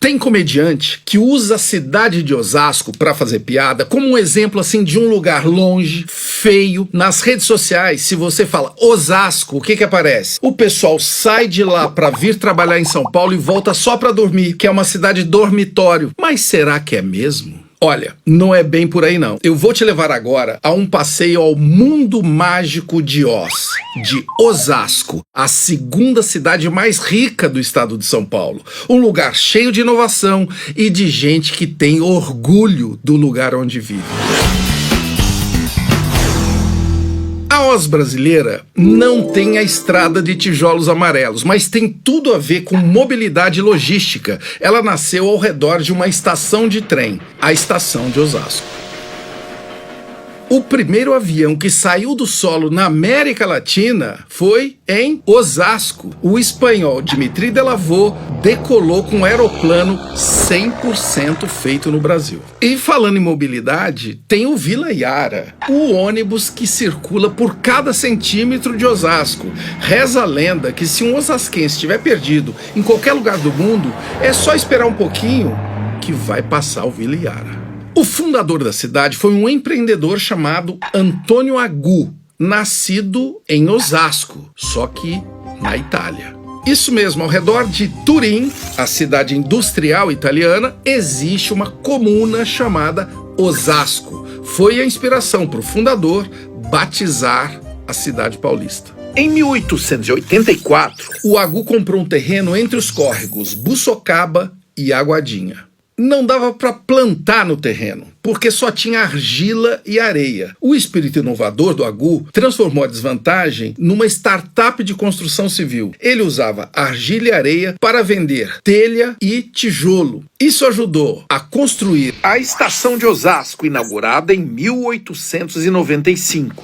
Tem comediante que usa a cidade de Osasco para fazer piada como um exemplo assim de um lugar longe, feio. Nas redes sociais, se você fala Osasco, o que aparece? O pessoal sai de lá para vir trabalhar em São Paulo e volta só para dormir, que é uma cidade dormitório. Mas será que é mesmo? Olha, não é bem por aí não. Eu vou te levar agora a um passeio ao mundo mágico de Oz, de Osasco, a segunda cidade mais rica do estado de São Paulo. Um lugar cheio de inovação e de gente que tem orgulho do lugar onde vive. A Oz brasileira não tem a estrada de tijolos amarelos, mas tem tudo a ver com mobilidade e logística. Ela nasceu ao redor de uma estação de trem, a estação de Osasco. O primeiro avião que saiu do solo na América Latina foi em Osasco. O espanhol Dimitri Delaveau decolou com um aeroplano 100% feito no Brasil. E falando em mobilidade, tem o Vila Yara, o ônibus que circula por cada centímetro de Osasco. Reza a lenda que se um osasquense estiver perdido em qualquer lugar do mundo, é só esperar um pouquinho que vai passar o Vila Yara. O fundador da cidade foi um empreendedor chamado Antônio Agu, nascido em Osasco, só que na Itália. Isso mesmo, ao redor de Turim, a cidade industrial italiana, existe uma comuna chamada Osasco. Foi a inspiração para o fundador batizar a cidade paulista. Em 1884, o Agu comprou um terreno entre os córregos Buçocaba e Aguadinha. Não dava para plantar no terreno, porque só tinha argila e areia. O espírito inovador do Agu transformou a desvantagem numa startup de construção civil. Ele usava argila e areia para vender telha e tijolo. Isso ajudou a construir a estação de Osasco, inaugurada em 1895.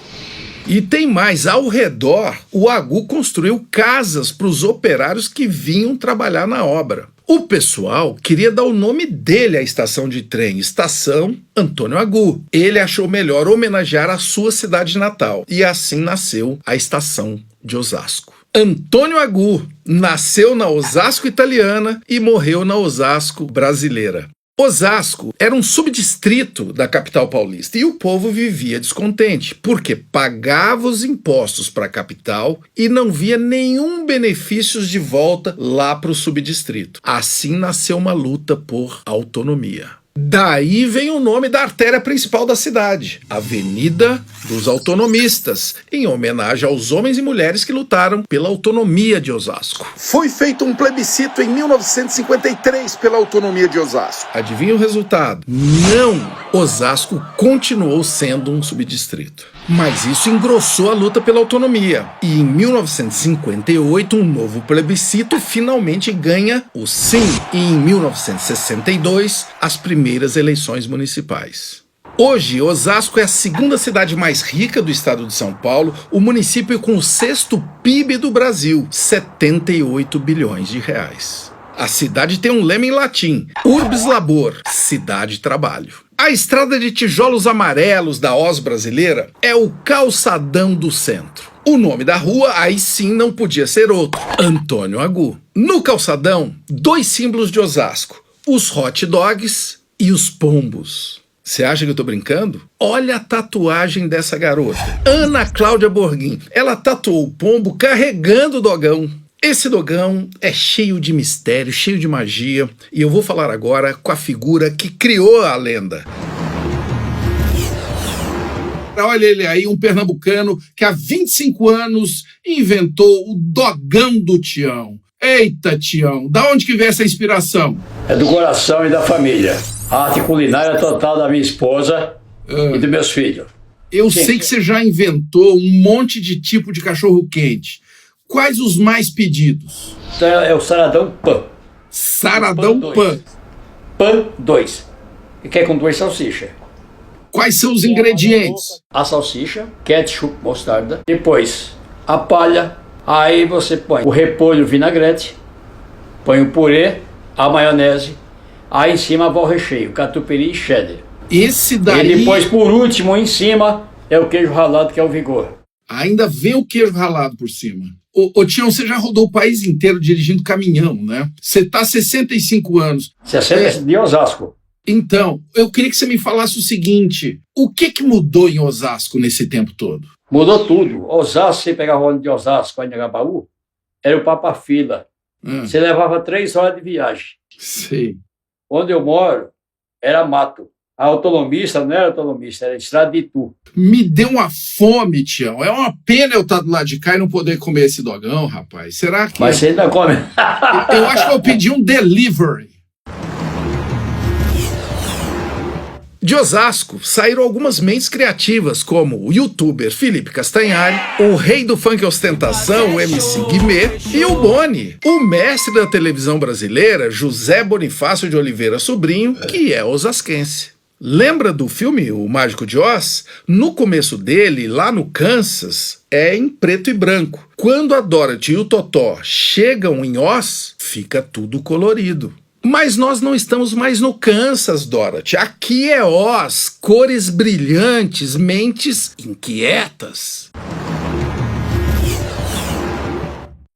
E tem mais, ao redor, o Agu construiu casas para os operários que vinham trabalhar na obra. O pessoal queria dar o nome dele à estação de trem, Estação Antônio Agu. Ele achou melhor homenagear a sua cidade natal, e assim nasceu a estação de Osasco. Antônio Agu nasceu na Osasco italiana e morreu na Osasco brasileira. Osasco era um subdistrito da capital paulista e o povo vivia descontente, porque pagava os impostos para a capital e não via nenhum benefício de volta lá para o subdistrito. Assim nasceu uma luta por autonomia. Daí vem o nome da artéria principal da cidade, Avenida dos Autonomistas, em homenagem aos homens e mulheres que lutaram pela autonomia de Osasco. Foi feito um plebiscito em 1953 pela autonomia de Osasco. Adivinha o resultado? Não! Osasco continuou sendo um subdistrito. Mas isso engrossou a luta pela autonomia. E em 1958, um novo plebiscito finalmente ganha o sim. E em 1962, as primeiras eleições municipais. Hoje, Osasco é a segunda cidade mais rica do estado de São Paulo, o município com o sexto PIB do Brasil, 78 bilhões de reais. A cidade tem um lema em latim, Urbis Labor, cidade trabalho. A estrada de tijolos amarelos da Oz brasileira é o Calçadão do Centro. O nome da rua, aí sim, não podia ser outro, Antônio Agu. No calçadão, dois símbolos de Osasco, os hot dogs e os pombos. Você acha que eu tô brincando? Olha a tatuagem dessa garota, Ana Cláudia Borghin. Ela tatuou o pombo carregando o dogão. Esse dogão é cheio de mistério, cheio de magia, e eu vou falar agora com a figura que criou a lenda. Olha ele aí, um pernambucano que há 25 anos inventou o dogão do Tião. Eita, Tião, da onde que veio essa inspiração? É do coração e da família. A arte culinária total da minha esposa e dos meus filhos. Eu sei que você já inventou um monte de tipo de cachorro-quente. Quais os mais pedidos? É o Saradão Pan. Saradão Pan. Pan 2. E quer com 2 salsichas. Quais são os ingredientes? A salsicha, ketchup, mostarda. Depois, a palha. Aí você põe o repolho, vinagrete. Põe o purê, a maionese. Aí em cima vai o recheio, catupiry e cheddar. Esse daí... E depois, por último, em cima, é o queijo ralado, que é o Vigor. Ainda vem o queijo ralado por cima. Ô Tião, você já rodou o país inteiro dirigindo caminhão, né? Você está há 65 anos. 60 de Osasco. Então, eu queria que você me falasse o seguinte, o que mudou em Osasco nesse tempo todo? Mudou tudo. Osasco, você pegava o ônibus de Osasco para Anhangabaú, era o Papa-Fila. Você levava 3 horas de viagem. Sei. Onde eu moro, era mato. A autonomista não era autonomista, era estrada de Itu. Me deu uma fome, Tião. É uma pena eu estar do lado de cá e não poder comer esse dogão, rapaz. Será que... Mas você ainda come. Eu acho que eu pedi um delivery. De Osasco saíram algumas mentes criativas, como o youtuber Felipe Castanhari, o rei do funk ostentação, o MC Guimê, e o Boni, o mestre da televisão brasileira, José Bonifácio de Oliveira Sobrinho, que é osasquense. Lembra do filme O Mágico de Oz? No começo dele, lá no Kansas, é em preto e branco. Quando a Dorothy e o Totó chegam em Oz, fica tudo colorido. Mas nós não estamos mais no Kansas, Dorothy. Aqui é Oz, cores brilhantes, mentes inquietas.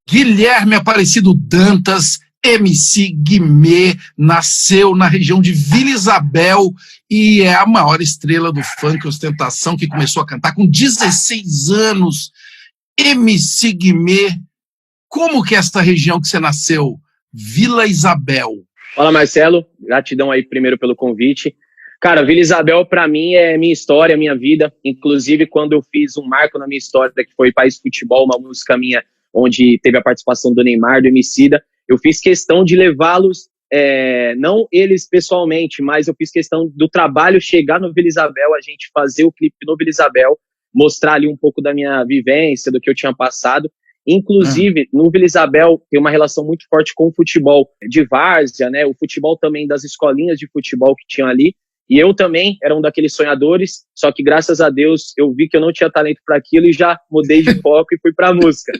Guilherme Aparecido Dantas, MC Guimê, nasceu na região de Vila Isabel e é a maior estrela do funk ostentação, que começou a cantar com 16 anos. MC Guimê, como que é esta região que você nasceu? Vila Isabel. Fala, Marcelo, gratidão aí primeiro pelo convite. Cara, Vila Isabel pra mim é minha história, minha vida. Inclusive quando eu fiz um marco na minha história, que foi País Futebol, uma música minha onde teve a participação do Neymar, do Emicida, eu fiz questão de levá-los, não eles pessoalmente, mas eu fiz questão do trabalho chegar no Vila Isabel, a gente fazer o clipe no Vila Isabel, mostrar ali um pouco da minha vivência, do que eu tinha passado. Inclusive, no Vila Isabel tem uma relação muito forte com o futebol de várzea, né? O futebol também das escolinhas de futebol que tinham ali. E eu também era um daqueles sonhadores, só que graças a Deus eu vi que eu não tinha talento para aquilo e já mudei de foco e fui para a música.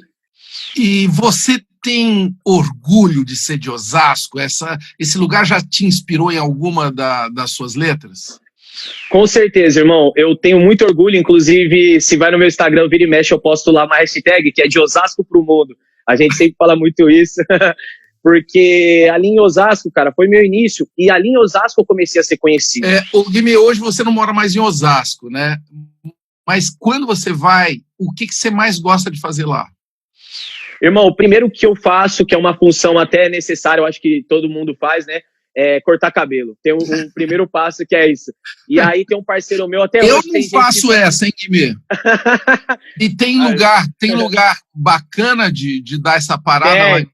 E você tem orgulho de ser de Osasco? Esse lugar já te inspirou em alguma das suas letras? Com certeza, irmão. Eu tenho muito orgulho, inclusive, se vai no meu Instagram, vira e mexe, eu posto lá uma hashtag que é de Osasco pro mundo. A gente sempre fala muito isso, porque ali em Osasco, cara, foi meu início, e ali em Osasco eu comecei a ser conhecido. Guimê, hoje você não mora mais em Osasco, né? Mas quando você vai, o que você mais gosta de fazer lá? Irmão, o primeiro que eu faço, que é uma função até necessária, eu acho que todo mundo faz, né? É cortar cabelo. Tem um primeiro passo que é isso. E aí tem um parceiro meu até hoje. Eu não faço essa, hein, Guimê? E tem lugar bacana de dar essa parada lá?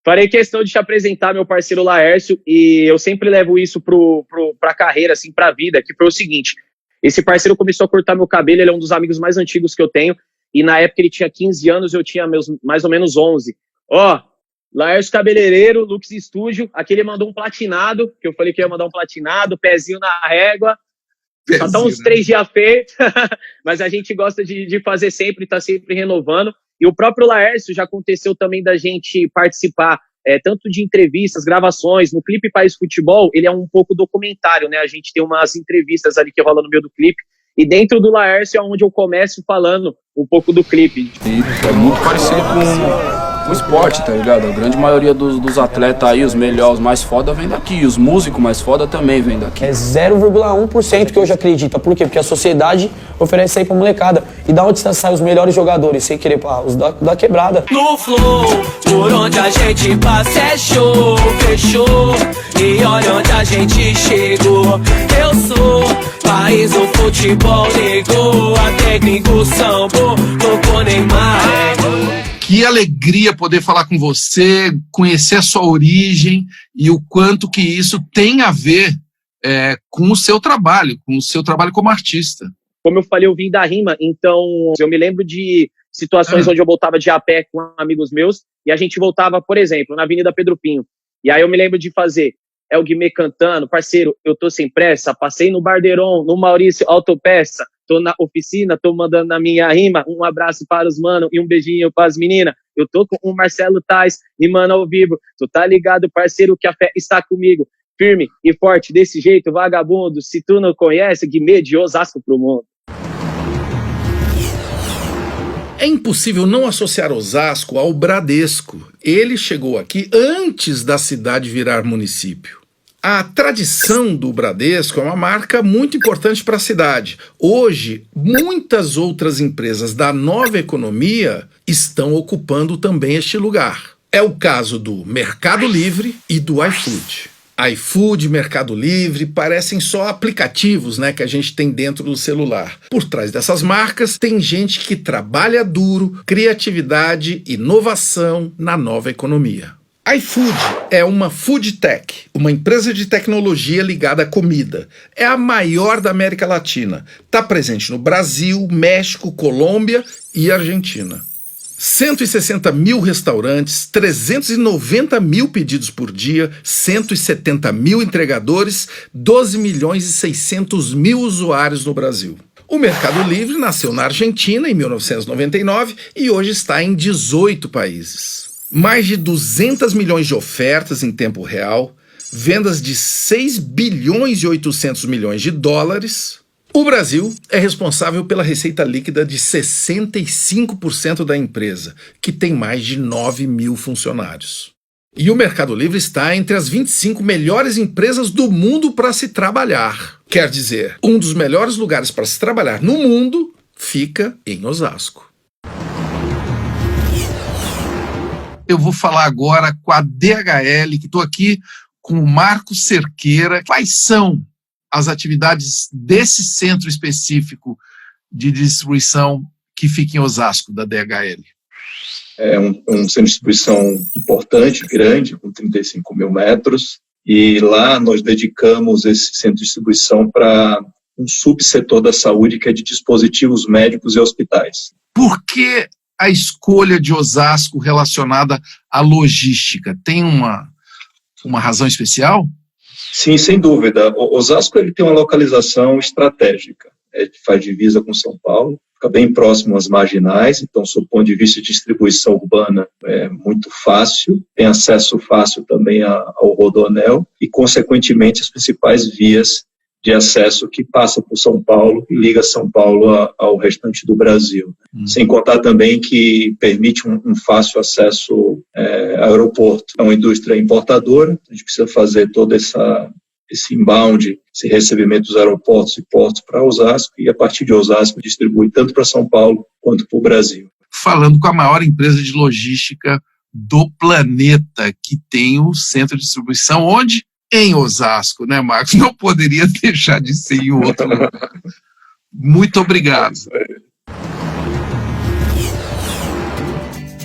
Farei questão de te apresentar meu parceiro Laércio, e eu sempre levo isso pra carreira, assim, pra vida, que foi o seguinte: esse parceiro começou a cortar meu cabelo, ele é um dos amigos mais antigos que eu tenho, e na época ele tinha 15 anos, eu tinha mais ou menos 11. Laércio Cabeleireiro, Lux Studio, aqui ele mandou um platinado, que eu falei que ia mandar um platinado, pezinho na régua, só tá uns 3 dias feitos, mas a gente gosta de fazer sempre, tá sempre renovando. E o próprio Laércio já aconteceu também da gente participar, tanto de entrevistas, gravações, no clipe País Futebol, ele é um pouco documentário, né? A gente tem umas entrevistas ali que rola no meio do clipe, e dentro do Laércio é onde eu começo falando um pouco do clipe. É muito parecido com o esporte, tá ligado? A grande maioria dos atletas aí, os melhores, os mais foda, vem daqui. Os músicos mais foda também vêm daqui. É 0,1% que hoje acredita. Por quê? Porque a sociedade oferece isso aí pra molecada. E da onde saem os melhores jogadores, sem querer, os da quebrada. No flow, por onde a gente passa é show, fechou. E olha onde a gente chegou. Eu sou país do futebol, negou. A técnico sambo, tocou Neymar. Que alegria poder falar com você, conhecer a sua origem e o quanto que isso tem a ver com o seu trabalho como artista. Como eu falei, eu vim da rima, então eu me lembro de situações onde eu voltava de a pé com amigos meus e a gente voltava, por exemplo, na Avenida Pedro Pinho. E aí eu me lembro de fazer o Guimê cantando, parceiro, eu tô sem pressa, passei no Barderon, no Maurício Autopeça, tô na oficina, tô mandando a minha rima, um abraço para os mano e um beijinho para as meninas. Eu tô com o Marcelo Tais, rimando ao vivo, tu tá ligado, parceiro, que a fé está comigo, firme e forte, desse jeito, vagabundo, se tu não conhece, Guimê de Osasco pro mundo. É impossível não associar Osasco ao Bradesco. Ele chegou aqui antes da cidade virar município. A tradição do Bradesco é uma marca muito importante para a cidade. Hoje, muitas outras empresas da nova economia estão ocupando também este lugar. É o caso do Mercado Livre e do iFood. iFood, Mercado Livre, parecem só aplicativos, né, que a gente tem dentro do celular. Por trás dessas marcas tem gente que trabalha duro, criatividade, inovação na nova economia. iFood é uma food tech, uma empresa de tecnologia ligada à comida. É a maior da América Latina. Está presente no Brasil, México, Colômbia e Argentina. 160 mil restaurantes, 390 mil pedidos por dia, 170 mil entregadores, 12 milhões e 600 mil usuários no Brasil. O Mercado Livre nasceu na Argentina em 1999 e hoje está em 18 países. Mais de 200 milhões de ofertas em tempo real, vendas de 6 bilhões e 800 milhões de dólares. O Brasil é responsável pela receita líquida de 65% da empresa, que tem mais de 9 mil funcionários. E o Mercado Livre está entre as 25 melhores empresas do mundo para se trabalhar. Quer dizer, um dos melhores lugares para se trabalhar no mundo fica em Osasco. Eu vou falar agora com a DHL, que estou aqui com o Marcos Cerqueira. Quais são as atividades desse centro específico de distribuição que fica em Osasco, da DHL? É um centro de distribuição importante, grande, com 35 mil metros, e lá nós dedicamos esse centro de distribuição para um subsetor da saúde que é de dispositivos médicos e hospitais. Por que a escolha de Osasco relacionada à logística? Tem uma razão especial? Sim, sem dúvida. O Osasco ele tem uma localização estratégica. Faz divisa com São Paulo, fica bem próximo às marginais, então, do ponto de vista de distribuição urbana, é muito fácil, tem acesso fácil também ao Rodoanel e, consequentemente, as principais vias de acesso que passa por São Paulo e liga São Paulo ao restante do Brasil. Sem contar também que permite um fácil acesso ao aeroporto. É uma indústria importadora, a gente precisa fazer todo esse inbound, esse recebimento dos aeroportos e portos para Osasco, e a partir de Osasco distribui tanto para São Paulo quanto para o Brasil. Falando com a maior empresa de logística do planeta, que tem o centro de distribuição, onde? Em Osasco, né, Marcos? Não poderia deixar de ser em outro lugar. Muito obrigado.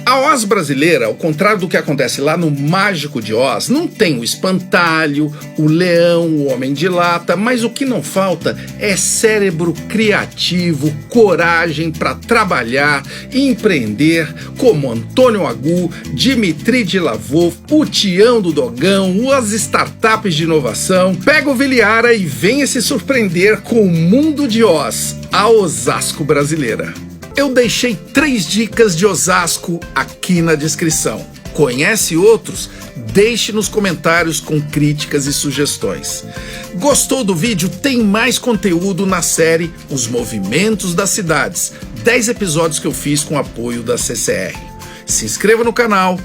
A Oz brasileira, ao contrário do que acontece lá no Mágico de Oz, não tem o espantalho, o leão, o homem de lata, mas o que não falta é cérebro criativo, coragem para trabalhar e empreender, como Antônio Agu, Dimitri de Lavô, o Tião do Dogão, as startups de inovação. Pega o Viliara e venha se surpreender com o mundo de Oz, a Osasco brasileira. Eu deixei 3 dicas de Osasco aqui na descrição. Conhece outros? Deixe nos comentários com críticas e sugestões. Gostou do vídeo? Tem mais conteúdo na série Os Movimentos das Cidades. 10 episódios que eu fiz com apoio da CCR. Se inscreva no canal,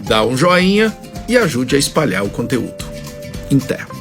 dá um joinha e ajude a espalhar o conteúdo. Até!